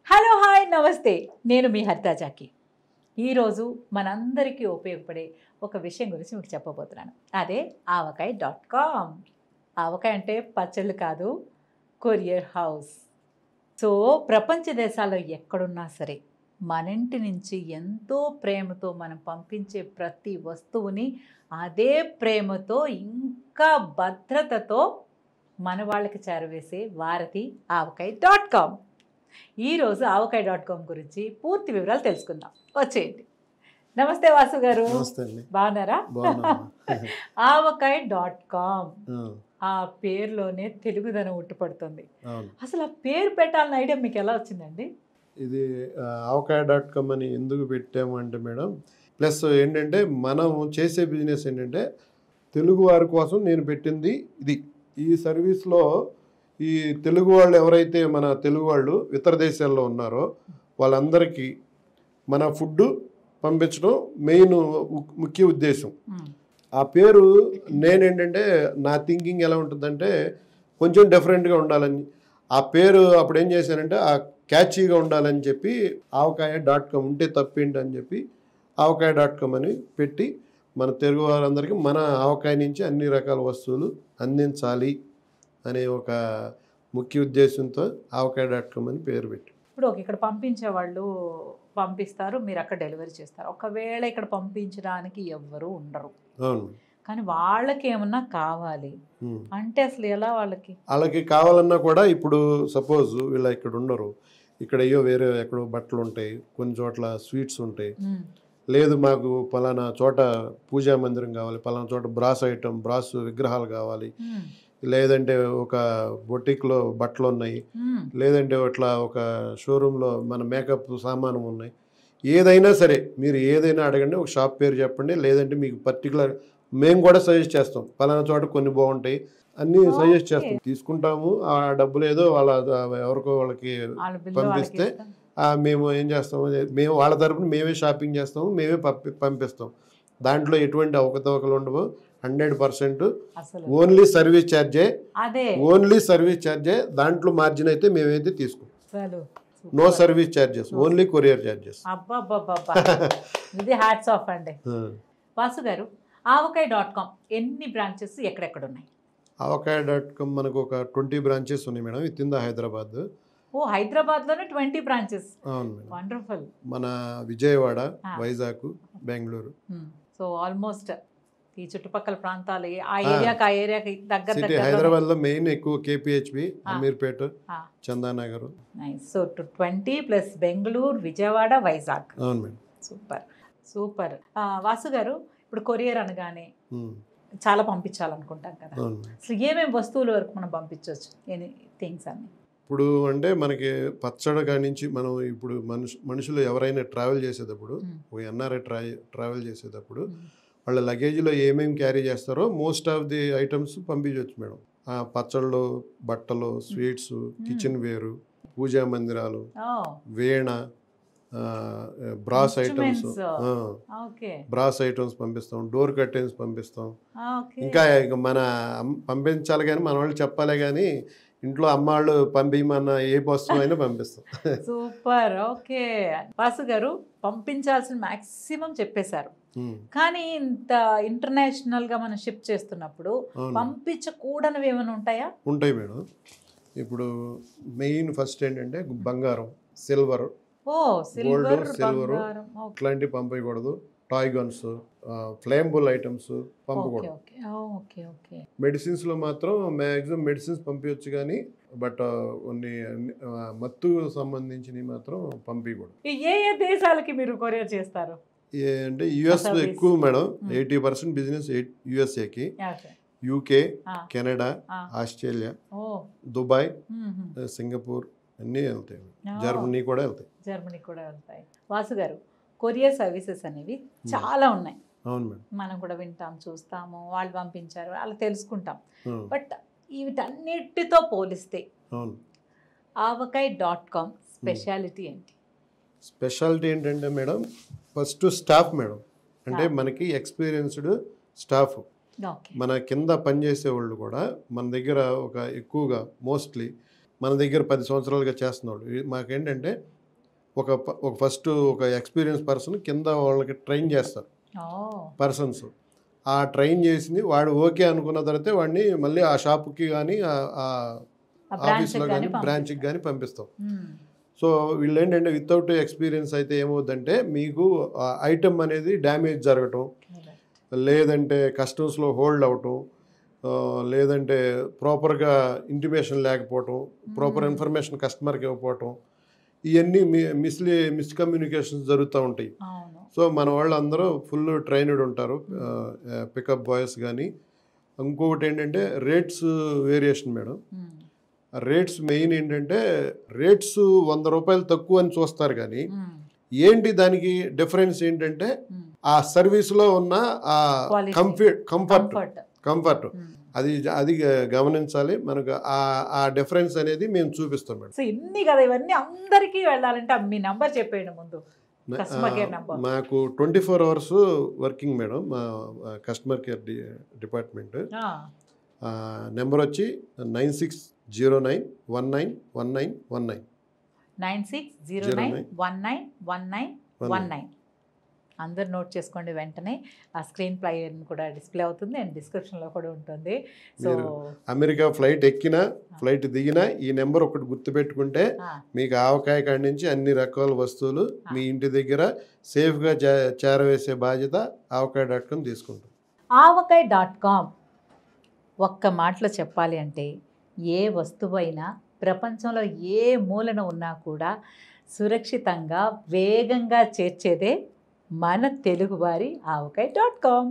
Hello hi నమస్తే నేను మీ హరితాజాకి ఈరోజు మనందరికీ ఉపయోగపడే ఒక విషయం గురించి మీకు చెప్పబోతున్నాను. అదే ఆవకాయ.com. ఆవకాయ అంటే పచ్చళ్ళు కాదు, కొరియర్ హౌస్. సో ప్రపంచ దేశాల్లో ఎక్కడున్నా సరే మన ఇంటి నుంచి ఎంతో ప్రేమతో మనం పంపించే ప్రతి వస్తువుని అదే ప్రేమతో ఇంకా భద్రతతో మన వాళ్ళకి చేరవేసే వారధి ఆవకాయ.com. ఈరోజు ఆవకాయ.com గురించి పూర్తి వివరాలు తెలుసుకుందాం. వచ్చేయండి. నమస్తే వాసు గారు, బాగున్నారా? ఆవకాయ.com ఆ పేరులోనే తెలుగుదనం ఉట్టుపడుతుంది. అసలు ఆ పేరు పెట్టాలన్న ఐడియా మీకు ఎలా వచ్చిందండి? ఇది ఆవకాయ.com అని ఎందుకు పెట్టామంటే మేడం, ప్లస్ ఏంటంటే మనం చేసే బిజినెస్ ఏంటంటే తెలుగు వారి కోసం నేను పెట్టింది ఇది. ఈ సర్వీస్లో ఈ తెలుగు వాళ్ళు ఎవరైతే మన తెలుగు వాళ్ళు ఇతర దేశాల్లో ఉన్నారో వాళ్ళందరికీ మన ఫుడ్ పంపించడం మెయిన్ ముఖ్య ఉద్దేశం. ఆ పేరు నేనేంటంటే నా థింకింగ్ ఎలా ఉంటుందంటే కొంచెం డిఫరెంట్గా ఉండాలని, ఆ పేరు అప్పుడు ఏం చేశానంటే ఆ క్యాచీగా ఉండాలని చెప్పి ఆవకాయ.com ఉంటే తప్పేంటి అని చెప్పి ఆవకాయ.com అని పెట్టి మన తెలుగు వారందరికీ మన ఆవకాయ నుంచి అన్ని రకాల వస్తువులు అందించాలి అనే ఒక ముఖ్య ఉద్దేశంతో ఆవకాయ.com అని పేరు పెట్టి. ఇప్పుడు ఇక్కడ పంపించే వాళ్ళు పంపిస్తారు, మీరు అక్కడ డెలివరీ చేస్తారు. ఒకవేళ ఇక్కడ పంపించడానికి ఎవ్వరూ ఉండరు, అవును, కానీ వాళ్ళకి ఏమన్నా కావాలి అంటే అసలు ఎలా? వాళ్ళకి కావాలన్నా కూడా ఇప్పుడు సపోజ్ వీళ్ళ ఇక్కడ ఉండరు, ఇక్కడ అయ్యో వేరే ఎక్కడో బట్టలు ఉంటాయి, కొన్ని చోట్ల స్వీట్స్ ఉంటాయి, లేదు మాకు పలానా చోట పూజా మందిరం కావాలి, పలానా చోట బ్రాస్ విగ్రహాలు కావాలి, లేదంటే ఒక బొటిక్లో బట్టలు ఉన్నాయి, లేదంటే అట్లా ఒక షోరూంలో మన మేకప్ సామాను ఉన్నాయి, ఏదైనా సరే మీరు ఏదైనా అడగండి, ఒక షాప్ పేరు చెప్పండి, లేదంటే మీకు పర్టికులర్ మేము కూడా సజెస్ట్ చేస్తాం, పలానా చోట కొన్ని బాగుంటాయి అన్నీ సజెస్ట్ చేస్తాం, తీసుకుంటాము. ఆ డబ్బులు ఏదో వాళ్ళ ఎవరికో వాళ్ళకి పంపిస్తే మేము ఏం చేస్తాము, మేము వాళ్ళ తరపున మేమే షాపింగ్ చేస్తాము, మేమే పంపిస్తాం. దాంట్లో ఎటువంటి అవకతవకలు ఉండవు. 100% ఓన్లీ సర్వీస్ ఛార్జే. దాంట్లో మార్జిన్ అయితే మేమైతే తీసుకోం. No service charges, only courier charges. ఇది హ్యాట్స్ ఆఫ్ అండి. వాసు గారు, ఆవకాయ.com ఎన్ని బ్రాంచెస్ ఎక్కడెక్కడ ఉన్నాయి? ఆవకాయ.com మనకు ఒక 20 బ్రాంచెస్ ఉన్నాయి madam, with in the Hyderabad. హైదరాబాద్లోనే 20 బ్రాంచెస్. అవును మేడం. వండర్ఫుల్. మన విజయవాడ, వైజాగ్, బెంగళూరు. సో ఆల్మోస్ట్ ఈ చుట్టుపక్కల ప్రాంతాలు ఆ ఏరియాకి దగ్గర. హైదరాబాద్ లో మెయిన్ ఎక్కువ KPHB, Ameerpet, Chandanagar. So 20 plus Bengaluru, Vijayawada, Vizag. అవును మేడం. సూపర్. వాసు గారు, ఇప్పుడు కొరియర్ అనగానే చాలా పంపించాలనుకుంటాం కదా, అసలు ఏమేమి వస్తువుల వరకు మనం పంపించవచ్చు? ఎనీ థింగ్స్ అన్ని ఇప్పుడు అంటే మనకి పచ్చడి కాడి నుంచి మనం ఇప్పుడు మనుషులు ఎవరైనా ట్రావెల్ చేసేటప్పుడు, ఒక ఎన్ఆర్ఐ ట్రావెల్ చేసేటప్పుడు వాళ్ళ లగేజ్లో ఏమేమి క్యారీ చేస్తారో మోస్ట్ ఆఫ్ ది ఐటమ్స్ పంపించవచ్చు మేడం. పచ్చళ్ళు, బట్టలు, స్వీట్స్, కిచెన్ వేరు, పూజా మందిరాలు, వీణ, బ్రాస్ ఐటమ్స్ పంపిస్తాం, డోర్ కర్టెన్స్ పంపిస్తాం. ఇంకా మన పంపించాలి కానీ మన వాళ్ళు చెప్పాలి కానీ ఇంట్లో అమ్మ వాళ్ళు పంపించమన్న ఏ వస్తువు అయినా పంపిస్తాం. సూపర్. ఓకే వాసు గారు, పంపించాల్సిన మాక్సిమం చెప్పేశారు, కానీ ఇంత ఇంటర్నేషనల్ గా మనం షిప్ చేస్తున్నప్పుడు పంపించకూడనివి ఏమైనా ఉంటాయా? ఉంటాయి మేడం. ఇప్పుడు మెయిన్ ఫస్ట్ ఏంటంటే బంగారం, సిల్వర్, గోల్డ్, సిల్వర్ ఇట్లాంటివి పంపించకూడదు. టాయ్ గన్స్, ఫ్లేమబుల్ ఐటమ్స్ పంపకూడదు. మెడిసిన్స్ లో మాత్రం మ్యాక్సిమం మెడిసిన్స్ పంపించవచ్చు, కానీ బట్ కొన్ని మత్తు సంబంధించినవి మాత్రం పంపించకూడదు. ఏ దేశాలకి మీరు కొరియర్ చేస్తారు? అంటే యుఎస్ ఎక్కువ మేడం. 80% బిజినెస్ యుఎస్ఏకి, UK, Canada, Australia, Dubai, Singapore అన్నీ వెళ్తాయి. జర్మనీ కూడా వెళ్తాయి. వాసు గారు, కొరియర్ సర్వీసెస్ అనేవి చాలా ఉన్నాయి. అవును మేడం. మనం కూడా వింటాం, చూస్తాము, వాళ్ళు పంపించారు అలా తెలుసుకుంటాం. బట్ వీటన్నిటితో పోలిస్తే ఆవకాయ.com స్పెషాలిటీ ఏంటి? స్పెషాలిటీ ఏంటంటే మేడం, ఫస్ట్ స్టాఫ్ మేడం. అంటే మనకి ఎక్స్పీరియన్స్డ్ స్టాఫ్, మన కింద పనిచేసే వాళ్ళు కూడా మన దగ్గర ఒక ఎక్కువగా మోస్ట్లీ మన దగ్గర 10 సంవత్సరాలుగా చేస్తున్నాడు. మాకేంటంటే ఒక ఫస్ట్ ఒక ఎక్స్పీరియన్స్ పర్సన్ కింద వాళ్ళకి ట్రైన్ చేస్తారు పర్సన్స్. ఆ ట్రైన్ చేసింది వాడు ఓకే అనుకున్న తర్వాత వాడిని మళ్ళీ ఆ షాప్కి కానీ ఆఫీస్లో కానీ బ్రాంచ్కి కానీ పంపిస్తాం. సో వీళ్ళు ఏంటంటే వితౌట్ ఎక్స్పీరియన్స్ అయితే ఏమవుతుందంటే మీకు ఐటమ్ అనేది డ్యామేజ్ జరగటం, లేదంటే కస్టమ్స్లో హోల్డ్ అవటం, లేదంటే ప్రాపర్గా ఇంటిమేషన్ లేకపోవటం, ప్రాపర్ ఇన్ఫర్మేషన్ కస్టమర్కి ఇవ్వకపోవటం, ఇవన్నీ మిస్కమ్యూనికేషన్స్ జరుగుతూ ఉంటాయి. సో మన వాళ్ళు అందరూ ఫుల్ ట్రైన్డ్ ఉంటారు, పికప్ బాయ్స్ కానీ. ఇంకొకటి ఏంటంటే rates variation madam. Rates main ఏంటంటే రేట్స్ 100 రూపాయలు తక్కువ అని చూస్తారు కానీ ఏంటి దానికి డిఫరెన్స్ ఏంటంటే ఆ సర్వీస్లో ఉన్న ఆ కంఫర్ట్ అది గమనించాలి. మనకు ఆ డిఫరెన్స్ అనేది మేము చూపిస్తాం మేడం. సో ఇన్ని కదా, ఇవన్నీ అందరికీ వెళ్ళాలంటే మీ నంబర్ చెప్పేయండి ముందు. మాకు 24 hours వర్కింగ్ మేడం మా కస్టమర్ కేర్ డిపార్ట్మెంట్. నెంబర్ వచ్చి 9609191919 9609191919. అందరు నోట్ చేసుకోండి వెంటనే. ఆ స్క్రీన్ ప్లే కూడా డిస్ప్లే అవుతుంది అండ్ డిస్క్రిప్షన్లో కూడా ఉంటుంది. సో అమెరికా ఫ్లైట్ ఎక్కినా ఫ్లైట్ దిగినా ఈ నెంబర్ ఒకటి గుర్తుపెట్టుకుంటే మీకు ఆవకాయ కాడి నుంచి అన్ని రకాల వస్తువులు మీ ఇంటి దగ్గర సేఫ్గా చేరవేసే బాధ్యత ఆవకాయ.com తీసుకుంటాం. ఆవకాయ.com ఒక్క మాటలో చెప్పాలి అంటే ఏ వస్తువైనా ప్రపంచంలో ఏ మూలన ఉన్నా కూడా సురక్షితంగా వేగంగా చేర్చేదే మన తెలుగువారి ఆవకాయ.com.